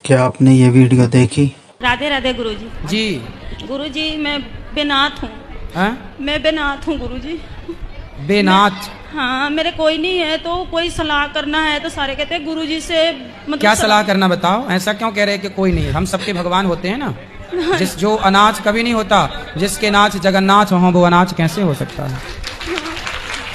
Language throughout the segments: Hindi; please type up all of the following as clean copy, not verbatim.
क्या आपने ये वीडियो देखी? राधे राधे गुरुजी। जी गुरुजी मैं बेनाथ हूँ। मैं बेनाथ हूँ गुरुजी। बेनाथ? हाँ, मेरे कोई नहीं है तो कोई सलाह करना है तो सारे कहते हैं गुरुजी से मतलब क्या सलाह करना बताओ। ऐसा क्यों कह रहे हैं कि कोई नहीं? हम सबके भगवान होते हैं ना। जिस जो अनाज कभी नहीं होता, जिसके नाच जगन्नाथ हो वो अनाज कैसे हो सकता है?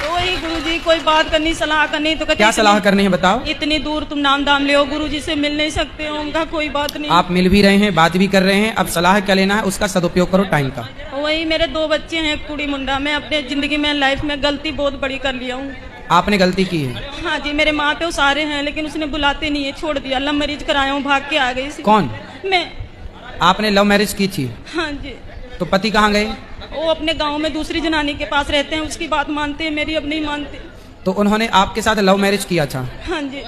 तो वही गुरुजी कोई बात करनी सलाह करनी तो कहते क्या सलाह करनी है बताओ। इतनी दूर तुम नाम दाम ले हो, गुरुजी से मिल नहीं सकते हो। उनका कोई बात नहीं। आप मिल भी रहे हैं, बात भी कर रहे हैं, अब सलाह क्या लेना है उसका सदुपयोग करो टाइम का। वही मेरे 2 बच्चे हैं, कुड़ी मुंडा। मैं अपने जिंदगी में लाइफ में गलती बहुत बड़ी कर लिया हूँ। आपने गलती की है? हाँ जी, मेरे माँ पे सारे हैं लेकिन उसने बुलाते नहीं है, छोड़ दिया। लव मैरिज कराया हूँ, भाग के आ गई। कौन? मैं। आपने लव मैरिज की थी? हाँ जी। तो पति कहाँ गए? वो अपने गांव में दूसरी जनानी के पास रहते हैं, उसकी बात मानते हैं, मेरी अब नहीं मानते। तो उन्होंने आपके साथ लव मैरिज किया था? हाँ जी।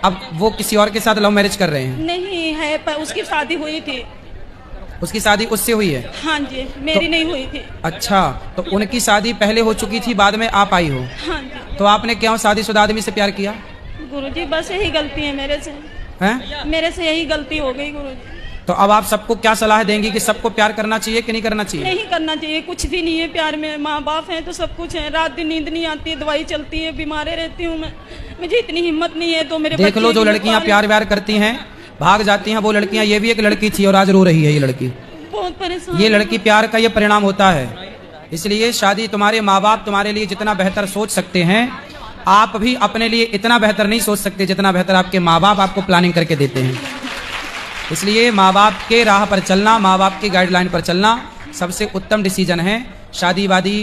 अब वो किसी और के साथ लव मैरिज कर रहे हैं? नहीं है, पर उसकी शादी हुई थी। उसकी शादी उससे हुई है? हाँ जी, मेरी नहीं हुई थी। अच्छा, तो उनकी शादी पहले हो चुकी थी, बाद में आप आई हो? हाँ जी। तो आपने क्यों शादीशुदा आदमी से प्यार किया? गुरुजी बस यही गलती है मेरे से। हैं? मेरे से यही गलती हो गई गुरुजी। तो अब आप सबको क्या सलाह देंगी कि सबको प्यार करना चाहिए कि नहीं करना चाहिए? नहीं करना चाहिए, कुछ भी नहीं है प्यार में। माँ बाप हैं तो सब कुछ है। रात दिन नींद नहीं आती है, दवाई चलती है, बीमारे रहती हूँ मैं। मुझे इतनी हिम्मत नहीं है तो मेरे देख लो, जो लड़कियां प्यार व्यार करती हैं भाग जाती हैं वो लड़कियां। ये भी एक लड़की थी और आज रो रही है ये लड़की। बहुत परेशान। ये लड़की प्यार का ये परिणाम होता है। इसलिए शादी, तुम्हारे माँ बाप तुम्हारे लिए जितना बेहतर सोच सकते हैं, आप भी अपने लिए इतना बेहतर नहीं सोच सकते जितना बेहतर आपके माँ बाप आपको प्लानिंग करके देते हैं। इसलिए माँ बाप के राह पर चलना, माँ बाप की गाइडलाइन पर चलना सबसे उत्तम डिसीजन है। शादी वादी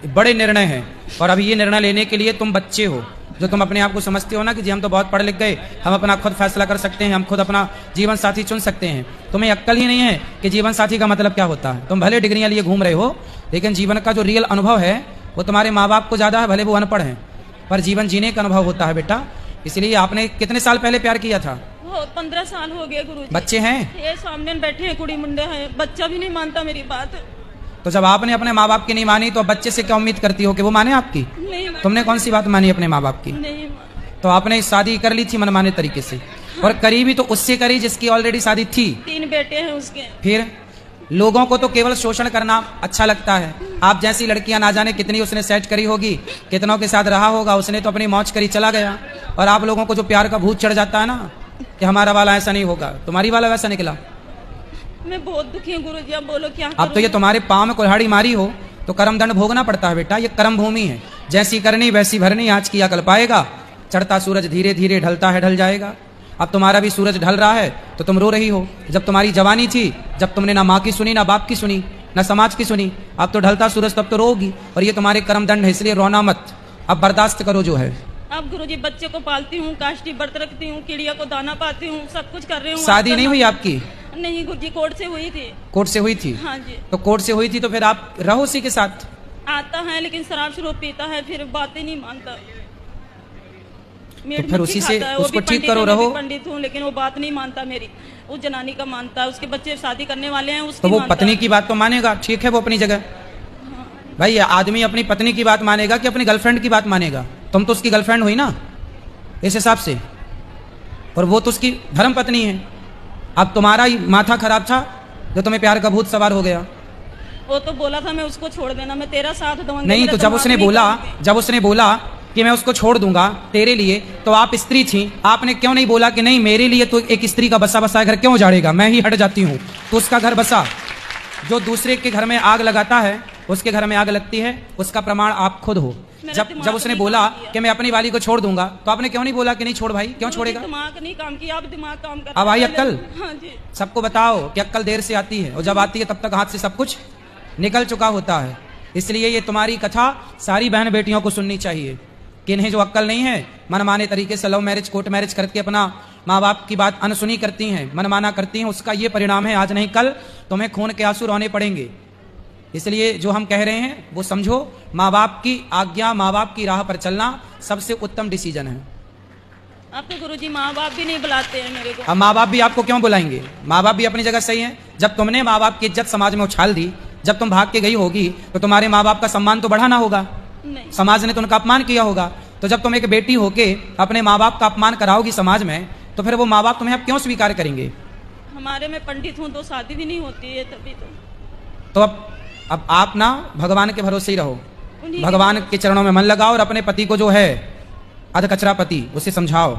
बड़े निर्णय हैं और अभी ये निर्णय लेने के लिए तुम बच्चे हो, जो तुम अपने आप को समझते हो ना कि जी हम तो बहुत पढ़ लिख गए, हम अपना खुद फैसला कर सकते हैं, हम खुद अपना जीवन साथी चुन सकते हैं। तुम्हें अक्ल ही नहीं है कि जीवन साथी का मतलब क्या होता है। तुम भले डिग्रियां लिए घूम रहे हो, लेकिन जीवन का जो रियल अनुभव है वो तुम्हारे माँ बाप को ज्यादा है, भले वो अनपढ़ हैं, पर जीवन जीने का अनुभव होता है बेटा। इसलिए आपने कितने साल पहले प्यार किया था? 15 साल हो गए गुरुजी। बच्चे हैं? ये सामने बैठे हैं, कुड़ी मुंडे हैं, बच्चा भी नहीं मानता मेरी बात। तो जब आपने अपने माँ बाप की नहीं मानी तो बच्चे से क्या उम्मीद करती हो कि वो माने आपकी? नहीं। तुमने कौन सी बात मानी अपने माँ बाप की? नहीं। तो आपने शादी कर ली थी मनमाने तरीके से, और करी भी तो उससे करी जिसकी ऑलरेडी शादी थी। 3 बेटे हैं उसके। फिर लोगों को तो केवल शोषण करना अच्छा लगता है। आप जैसी लड़कियां ना जाने कितनी उसने सेट करी होगी, कितनों के साथ रहा होगा, उसने तो अपनी मौज करी चला गया। और आप लोगों को जो प्यार का भूत चढ़ जाता है ना कि हमारा वाला ऐसा नहीं होगा, तुम्हारी वाला वैसा निकला। मैं बहुत दुखी हूँ गुरुजी, अब बोलो क्या अब तो ये तुम्हारे पाँव में कुल्हाड़ी मारी हो तो कर्म दंड भोगना पड़ता है बेटा। ये कर्म भूमि है, जैसी करनी वैसी भरनी। आज किया कल पाएगा। चढ़ता सूरज धीरे धीरे ढलता है, ढल जाएगा। अब तुम्हारा भी सूरज ढल रहा है तो तुम रो रही हो। जब तुम्हारी जवानी थी, जब तुमने ना माँ की सुनी, ना बाप की सुनी, ना समाज की सुनी, अब तो ढलता सूरज, तब तो रोगी। और ये तुम्हारे कर्म दंड है, इसलिए रोना मत, अब बर्दाश्त करो जो है। अब गुरुजी बच्चे को पालती हूँ, काष्टी व्रत रखती हूँ, चिड़िया को दाना पाती हूँ, सब कुछ कर रही हूँ। शादी नहीं हुई आपकी? नहीं गुरुजी, कोर्ट से हुई थी। कोर्ट से हुई थी? हाँ जी। तो कोर्ट से हुई थी तो फिर आप रहो उसी के साथ। आता है लेकिन शराब शरोब पीता है, फिर बातें नहीं मानता। तो फिर उसी से उसको ठीक करो, रहो। पंडित हूँ लेकिन वो बात नहीं मानता मेरी। उस जनानी का मानता है, उसके बच्चे शादी करने वाले हैं उसकी। तो वो पत्नी की बात तो मानेगा, ठीक है वो अपनी जगह। भाई आदमी अपनी पत्नी की बात मानेगा कि अपनी गर्लफ्रेंड की बात मानेगा? तुम तो उसकी गर्लफ्रेंड हुई ना इस हिसाब से, और वो तो उसकी धर्म पत्नी है। अब तुम्हारा ही माथा खराब था जो तुम्हें प्यार का भूत सवार हो गया। वो तो बोला था मैं उसको छोड़ देना, मैं तेरा साथ दूंगा। नहीं, तो जब उसने बोला कि मैं उसको छोड़ दूंगा तेरे लिए, तो आप स्त्री थी, आपने क्यों नहीं बोला कि नहीं मेरे लिए तो एक स्त्री का बसा बसा घर क्यों उजाड़ेगा, मैं ही हट जाती हूँ। तो उसका घर बसा। जो दूसरे के घर में आग लगाता है उसके घर में आग लगती है, उसका प्रमाण आप खुद हो। जब उसने बोला कि मैं अपनी वाली को छोड़ दूंगा, तो आपने क्यों नहीं बोला कि नहीं छोड़ भाई, क्यों छोड़ेगा? दिमाग नहीं काम किया, अब दिमाग काम कर। अब आई अक्कल? हाँ जी। सबको बताओ कि अक्कल देर से आती है, और जब आती है तब तक हाथ से सब कुछ निकल चुका होता है। इसलिए ये तुम्हारी कथा सारी बहन बेटियों को सुननी चाहिए कि इन्हें जो अक्कल नहीं है, मनमाने तरीके से लव मैरिज, कोर्ट मैरिज करके अपना माँ बाप की बात अनसुनी करती हैं, मनमाना करती हैं, उसका ये परिणाम है आज नहीं कल तुम्हें खून के आंसू रोने पड़ेंगे। इसलिए जो हम कह रहे हैं वो समझो, माँ बाप की आज्ञा, माँ बाप की राह पर चलना सबसे उत्तम डिसीजन है। अब तो गुरुजी माँ बाप भी नहीं बुलाते हैं मेरे को। अब माँ बाप भी आपको क्यों बुलाएंगे? माँ बाप भी अपनी जगह सही है। जब तुमने माँ बाप की इज्जत समाज में उछाल दी, जब तुम भाग के गई होगी, तो तुम्हारे माँ बाप का सम्मान तो बढ़ाना होगा। समाज ने तो उनका अपमान किया होगा। तो जब तुम एक बेटी होके अपने माँ बाप का अपमान कराओगी समाज में, तो फिर वो माँ बाप तुम्हें अब क्यों स्वीकार करेंगे? हमारे में पंडित हूँ तो शादी भी नहीं होती है तभी तो अब आप ना भगवान के भरोसे ही रहो, उन्हीं भगवान के चरणों में मन लगाओ और अपने पति को जो है अधकचरा पति उसे समझाओ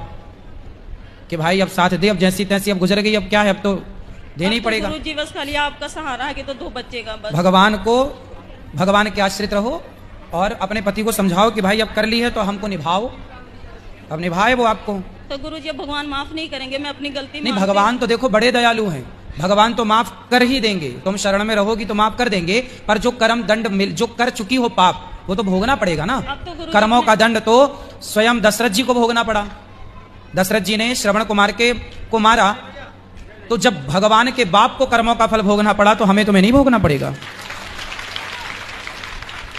कि भाई अब साथ दे, अब जैसी तैसी अब गुजर गई, अब क्या है, अब तो देना ही पड़ेगा। गुरुजी बस खाली आपका सहारा है कि तो 2 बच्चे का बस। भगवान के आश्रित रहो और अपने पति को समझाओ कि भाई अब कर ली है तो हमको निभाओ, अब निभाए वो आपको। तो गुरुजी अब भगवान माफ नहीं करेंगे? मैं अपनी गलती नहीं, भगवान तो देखो बड़े दयालु हैं, भगवान तो माफ कर ही देंगे, तुम शरण में रहोगी तो माफ कर देंगे, पर जो कर्म दंड जो कर चुकी हो पाप वो तो भोगना पड़ेगा ना। तो कर्मों का दंड तो स्वयं दशरथ जी को भोगना पड़ा। दशरथ जी ने श्रवण कुमार को मारा, तो जब भगवान के बाप को कर्मों का फल भोगना पड़ा तो हमें तुम्हें नहीं भोगना पड़ेगा।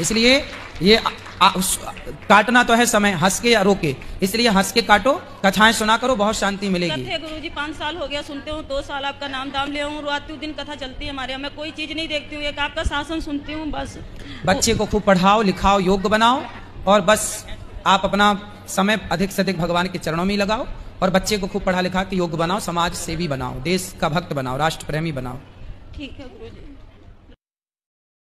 इसलिए ये काटना तो है समय, हंस के या रोके, इसलिए हंस के काटो, कथाएं सुना करो, बहुत शांति मिलेगी। गुरुजी 5 साल हो गया सुनते हूँ, 2 साल आपका नाम दाम ले हूँ, रात दिन कथा चलती है हमारे यहाँ, मैं कोई चीज नहीं देखती हूँ, एक आपका शासन सुनती हूँ बस। बच्चे को खूब पढ़ाओ लिखाओ, योग्य बनाओ, और बस आप अपना समय अधिक से अधिक भगवान के चरणों में लगाओ, और बच्चे को खूब पढ़ा लिखा के योग्य बनाओ, समाज सेवी बनाओ, देश का भक्त बनाओ, राष्ट्र प्रेमी बनाओ। ठीक है गुरुजी।